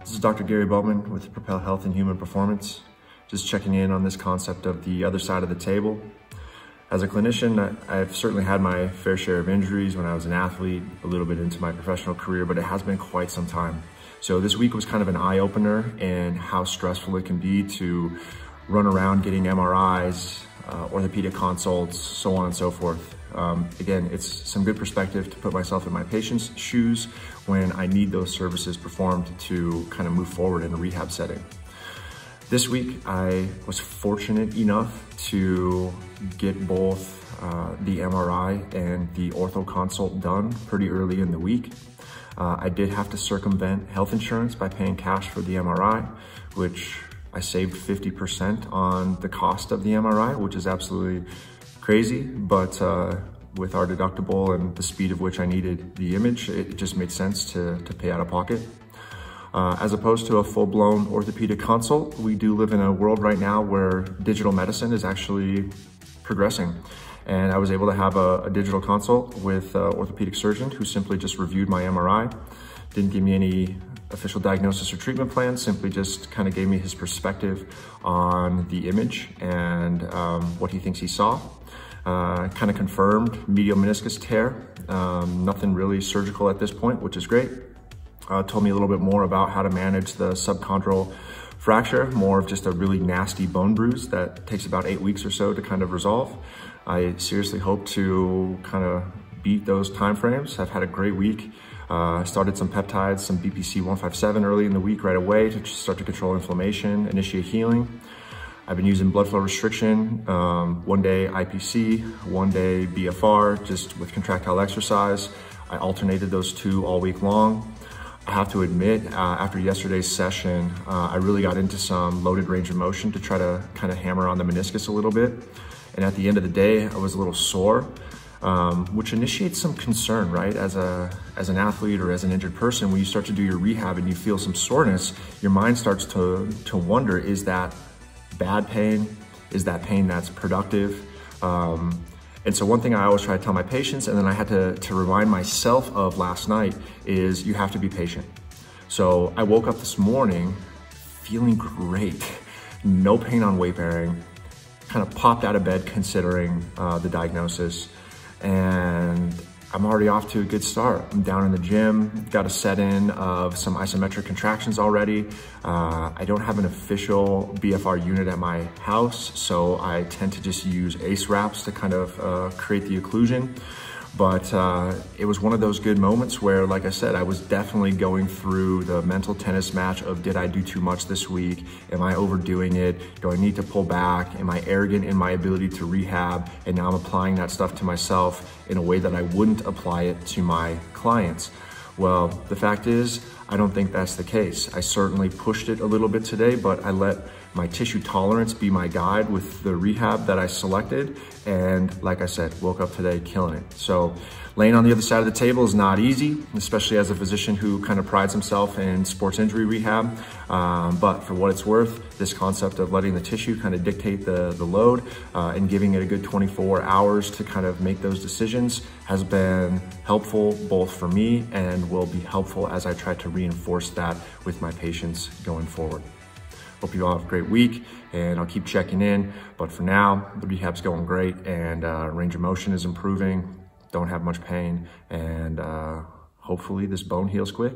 This is Dr. Gary Bowman with Propel Health and Human Performance. Just checking in on this concept of the other side of the table. As a clinician, I've certainly had my fair share of injuries when I was an athlete, a little bit into my professional career, but it has been quite some time. So this week was kind of an eye-opener in how stressful it can be to run around getting MRIs, orthopedic consults, so on and so forth. Again, it's some good perspective to put myself in my patient's shoes when I need those services performed to kind of move forward in a rehab setting. This week, I was fortunate enough to get both the MRI and the ortho consult done pretty early in the week. I did have to circumvent health insurance by paying cash for the MRI, which I saved 50% on the cost of the MRI, which is absolutely crazy, but with our deductible and the speed of which I needed the image, it just made sense to pay out of pocket. As opposed to a full-blown orthopedic consult, we do live in a world right now where digital medicine is actually progressing. And I was able to have a digital consult with an orthopedic surgeon who simply just reviewed my MRI, didn't give me any official diagnosis or treatment plan, simply just kind of gave me his perspective on the image and what he thinks he saw. Kind of confirmed medial meniscus tear, nothing really surgical at this point, which is great. Told me a little bit more about how to manage the subchondral fracture, more of just a really nasty bone bruise that takes about 8 weeks or so to kind of resolve. I seriously hope to kind of beat those timeframes. I've had a great week. Started some peptides, some BPC 157 early in the week right away to start to control inflammation, initiate healing. I've been using blood flow restriction, one day IPC, one day BFR, just with contractile exercise. I alternated those two all week long. I have to admit, after yesterday's session, I really got into some loaded range of motion to try to kind of hammer on the meniscus a little bit. And at the end of the day, I was a little sore, which initiates some concern, right? As an athlete or as an injured person, when you start to do your rehab and you feel some soreness, your mind starts to wonder, is that bad pain? Is that pain that's productive? And so one thing I always try to tell my patients, and then I had to remind myself of last night, is you have to be patient. So I woke up this morning feeling great, no pain on weight bearing, kind of popped out of bed considering the diagnosis, and I'm already off to a good start. I'm down in the gym, got a set in of some isometric contractions already. I don't have an official BFR unit at my house, so I tend to just use ACE wraps to kind of create the occlusion. But it was one of those good moments where, like I said, I was definitely going through the mental tennis match of, did I do too much this week? Am I overdoing it? Do I need to pull back? Am I arrogant in my ability to rehab? And now I'm applying that stuff to myself in a way that I wouldn't apply it to my clients. Well, the fact is, I don't think that's the case. I certainly pushed it a little bit today, but I let my tissue tolerance be my guide with the rehab that I selected. And like I said, woke up today killing it. So laying on the other side of the table is not easy, especially as a physician who kind of prides himself in sports injury rehab. But for what it's worth, this concept of letting the tissue kind of dictate the load and giving it a good 24 hours to kind of make those decisions has been helpful both for me and will be helpful as I try to reinforce that with my patients going forward. Hope you all have a great week, and I'll keep checking in. But for now, the rehab's going great, and range of motion is improving. Don't have much pain, and hopefully this bone heals quick.